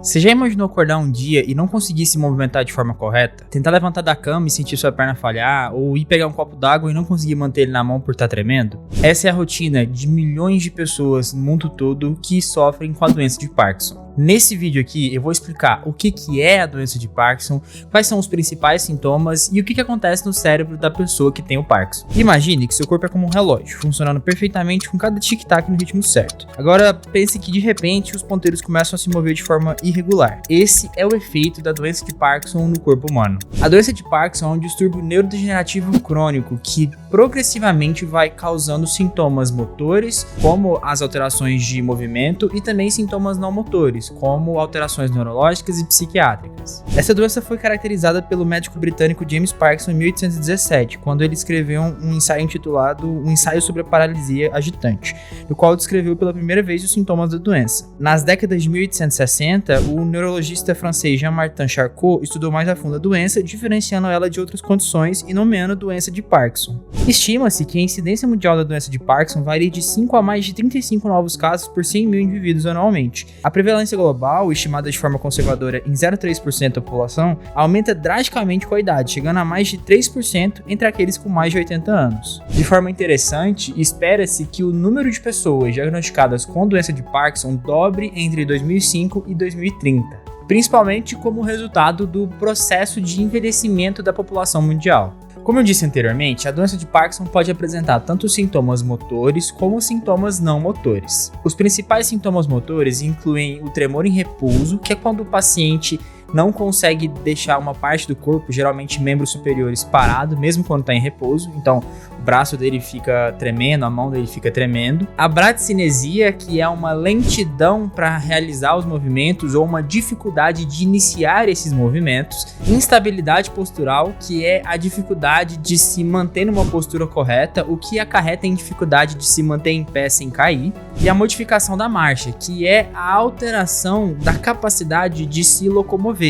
Você já imaginou acordar um dia e não conseguir se movimentar de forma correta? Tentar levantar da cama e sentir sua perna falhar? Ou ir pegar um copo d'água e não conseguir manter ele na mão por estar tremendo? Essa é a rotina de milhões de pessoas no mundo todo que sofrem com a doença de Parkinson. Nesse vídeo aqui eu vou explicar o que é a doença de Parkinson, quais são os principais sintomas e o que acontece no cérebro da pessoa que tem o Parkinson. Imagine que seu corpo é como um relógio, funcionando perfeitamente com cada tic-tac no ritmo certo. Agora pense que de repente os ponteiros começam a se mover de forma irregular. Esse é o efeito da doença de Parkinson no corpo humano. A doença de Parkinson é um distúrbio neurodegenerativo crônico que progressivamente vai causando sintomas motores, como as alterações de movimento, e também sintomas não motores, como alterações neurológicas e psiquiátricas. Essa doença foi caracterizada pelo médico britânico James Parkinson em 1817, quando ele escreveu um ensaio intitulado Um Ensaio sobre a Paralisia Agitante, no qual descreveu pela primeira vez os sintomas da doença. Nas décadas de 1860, o neurologista francês Jean-Martin Charcot estudou mais a fundo a doença, diferenciando ela de outras condições e nomeando a doença de Parkinson. Estima-se que a incidência mundial da doença de Parkinson varia de 5 a mais de 35 novos casos por 100 mil indivíduos anualmente. A prevalência global, estimada de forma conservadora em 0,3% da população, aumenta drasticamente com a idade, chegando a mais de 3% entre aqueles com mais de 80 anos. De forma interessante, espera-se que o número de pessoas diagnosticadas com doença de Parkinson dobre entre 2005 e 2030. Principalmente como resultado do processo de envelhecimento da população mundial. Como eu disse anteriormente, a doença de Parkinson pode apresentar tanto sintomas motores como sintomas não motores. Os principais sintomas motores incluem o tremor em repouso, que é quando o paciente não consegue deixar uma parte do corpo, geralmente membros superiores, parado, mesmo quando está em repouso. Então, o braço dele fica tremendo, a mão dele fica tremendo. A bradicinesia, que é uma lentidão para realizar os movimentos ou uma dificuldade de iniciar esses movimentos. Instabilidade postural, que é a dificuldade de se manter numa postura correta, o que acarreta em dificuldade de se manter em pé sem cair. E a modificação da marcha, que é a alteração da capacidade de se locomover.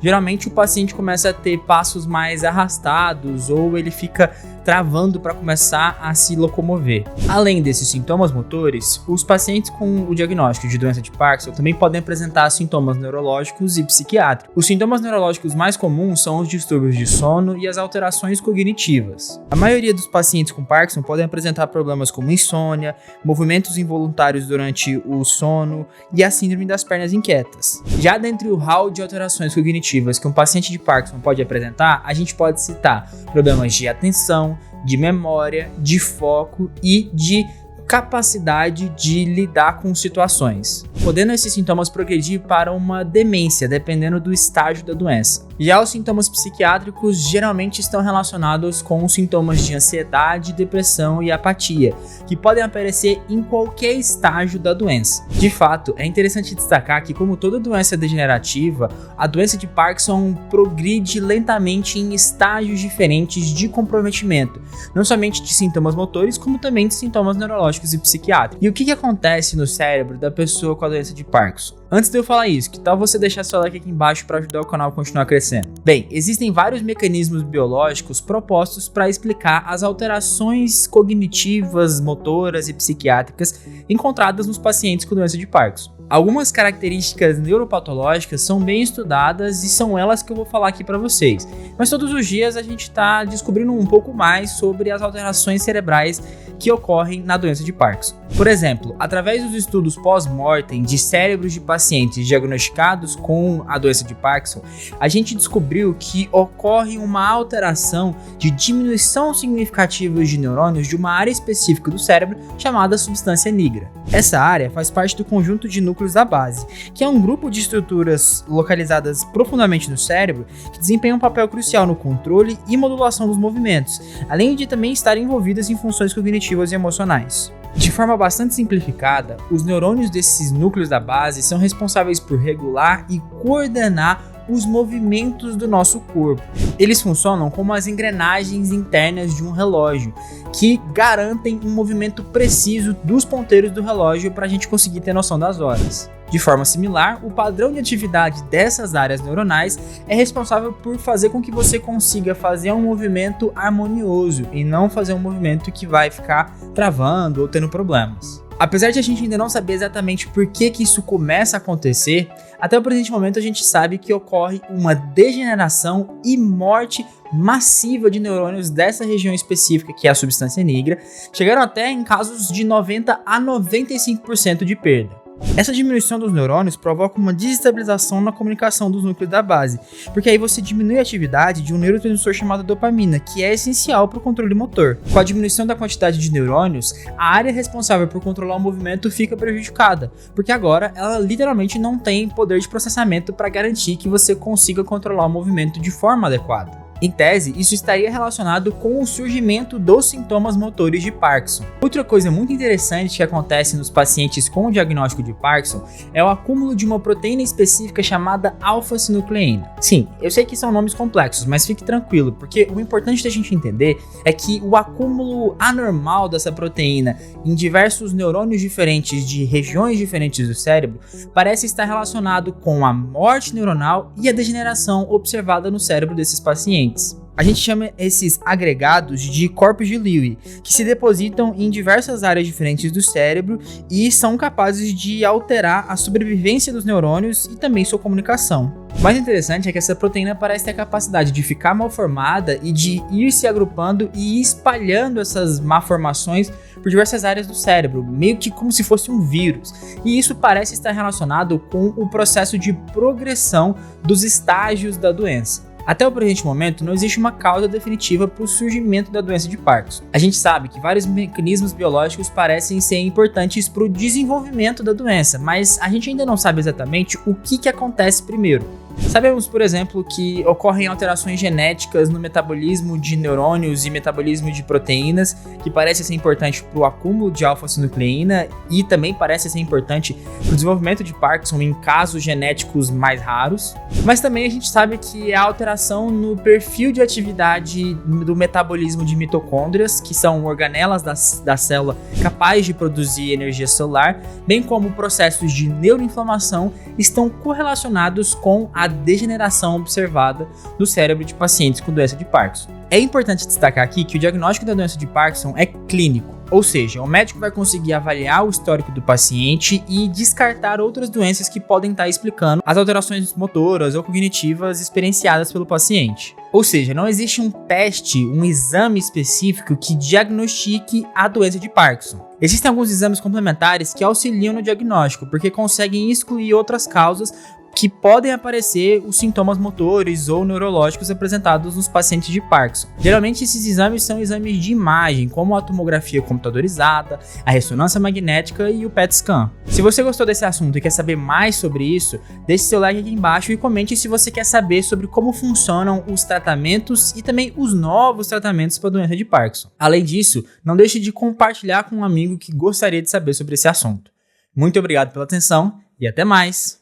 Geralmente o paciente começa a ter passos mais arrastados ou ele fica travando para começar a se locomover. Além desses sintomas motores, os pacientes com o diagnóstico de doença de Parkinson também podem apresentar sintomas neurológicos e psiquiátricos. Os sintomas neurológicos mais comuns são os distúrbios de sono e as alterações cognitivas. A maioria dos pacientes com Parkinson podem apresentar problemas como insônia, movimentos involuntários durante o sono e a síndrome das pernas inquietas. Já dentre o hall de alterações cognitivas que um paciente de Parkinson pode apresentar, a gente pode citar problemas de atenção, de memória, de foco e de capacidade de lidar com situações, podendo esses sintomas progredir para uma demência, dependendo do estágio da doença. Já os sintomas psiquiátricos geralmente estão relacionados com os sintomas de ansiedade, depressão e apatia, que podem aparecer em qualquer estágio da doença. De fato, é interessante destacar que, como toda doença degenerativa, a doença de Parkinson progride lentamente em estágios diferentes de comprometimento, não somente de sintomas motores, como também de sintomas neurológicos e psiquiátricos. E o que acontece no cérebro da pessoa com a doença de Parkinson? Antes de eu falar isso, que tal você deixar seu like aqui embaixo para ajudar o canal a continuar crescendo? Bem, existem vários mecanismos biológicos propostos para explicar as alterações cognitivas, motoras e psiquiátricas encontradas nos pacientes com doença de Parkinson. Algumas características neuropatológicas são bem estudadas e são elas que eu vou falar aqui para vocês. Mas todos os dias a gente está descobrindo um pouco mais sobre as alterações cerebrais que ocorrem na doença de Parkinson. Por exemplo, através dos estudos pós-mortem de cérebros de pacientes diagnosticados com a doença de Parkinson, a gente descobriu que ocorre uma alteração de diminuição significativa de neurônios de uma área específica do cérebro chamada substância nigra. Essa área faz parte do conjunto de núcleos da base, que é um grupo de estruturas localizadas profundamente no cérebro que desempenham um papel crucial no controle e modulação dos movimentos, além de também estarem envolvidas em funções cognitivas e emocionais. De forma bastante simplificada, os neurônios desses núcleos da base são responsáveis por regular e coordenar os movimentos do nosso corpo. Eles funcionam como as engrenagens internas de um relógio, que garantem um movimento preciso dos ponteiros do relógio para a gente conseguir ter noção das horas. De forma similar, o padrão de atividade dessas áreas neuronais é responsável por fazer com que você consiga fazer um movimento harmonioso e não fazer um movimento que vai ficar travando ou tendo problemas. Apesar de a gente ainda não saber exatamente por que isso começa a acontecer, até o presente momento a gente sabe que ocorre uma degeneração e morte massiva de neurônios dessa região específica, que é a substância negra, chegaram até em casos de 90 a 95% de perda. Essa diminuição dos neurônios provoca uma desestabilização na comunicação dos núcleos da base, porque aí você diminui a atividade de um neurotransmissor chamado dopamina, que é essencial para o controle motor. Com a diminuição da quantidade de neurônios, a área responsável por controlar o movimento fica prejudicada, porque agora ela literalmente não tem poder de processamento para garantir que você consiga controlar o movimento de forma adequada. Em tese, isso estaria relacionado com o surgimento dos sintomas motores de Parkinson. Outra coisa muito interessante que acontece nos pacientes com o diagnóstico de Parkinson é o acúmulo de uma proteína específica chamada alfa-sinucleína. Sim, eu sei que são nomes complexos, mas fique tranquilo, porque o importante da gente entender é que o acúmulo anormal dessa proteína em diversos neurônios diferentes de regiões diferentes do cérebro parece estar relacionado com a morte neuronal e a degeneração observada no cérebro desses pacientes. A gente chama esses agregados de corpos de Lewy, que se depositam em diversas áreas diferentes do cérebro e são capazes de alterar a sobrevivência dos neurônios e também sua comunicação. O mais interessante é que essa proteína parece ter a capacidade de ficar mal formada e de ir se agrupando e espalhando essas malformações por diversas áreas do cérebro, meio que como se fosse um vírus. E isso parece estar relacionado com o processo de progressão dos estágios da doença. Até o presente momento, não existe uma causa definitiva para o surgimento da doença de Parkinson. A gente sabe que vários mecanismos biológicos parecem ser importantes para o desenvolvimento da doença, mas a gente ainda não sabe exatamente o que acontece primeiro. Sabemos, por exemplo, que ocorrem alterações genéticas no metabolismo de neurônios e metabolismo de proteínas, que parece ser importante para o acúmulo de alfa-sinucleína e também parece ser importante para o desenvolvimento de Parkinson em casos genéticos mais raros. Mas também a gente sabe que há alteração no perfil de atividade do metabolismo de mitocôndrias, que são organelas da célula capazes de produzir energia celular, bem como processos de neuroinflamação estão correlacionados com a degeneração observada no cérebro de pacientes com doença de Parkinson. É importante destacar aqui que o diagnóstico da doença de Parkinson é clínico, ou seja, o médico vai conseguir avaliar o histórico do paciente e descartar outras doenças que podem estar explicando as alterações motoras ou cognitivas experienciadas pelo paciente. Ou seja, não existe um teste, um exame específico que diagnostique a doença de Parkinson. Existem alguns exames complementares que auxiliam no diagnóstico, porque conseguem excluir outras causas que podem aparecer os sintomas motores ou neurológicos apresentados nos pacientes de Parkinson. Geralmente esses exames são exames de imagem, como a tomografia computadorizada, a ressonância magnética e o PET scan. Se você gostou desse assunto e quer saber mais sobre isso, deixe seu like aqui embaixo e comente se você quer saber sobre como funcionam os tratamentos e também os novos tratamentos para a doença de Parkinson. Além disso, não deixe de compartilhar com um amigo que gostaria de saber sobre esse assunto. Muito obrigado pela atenção e até mais!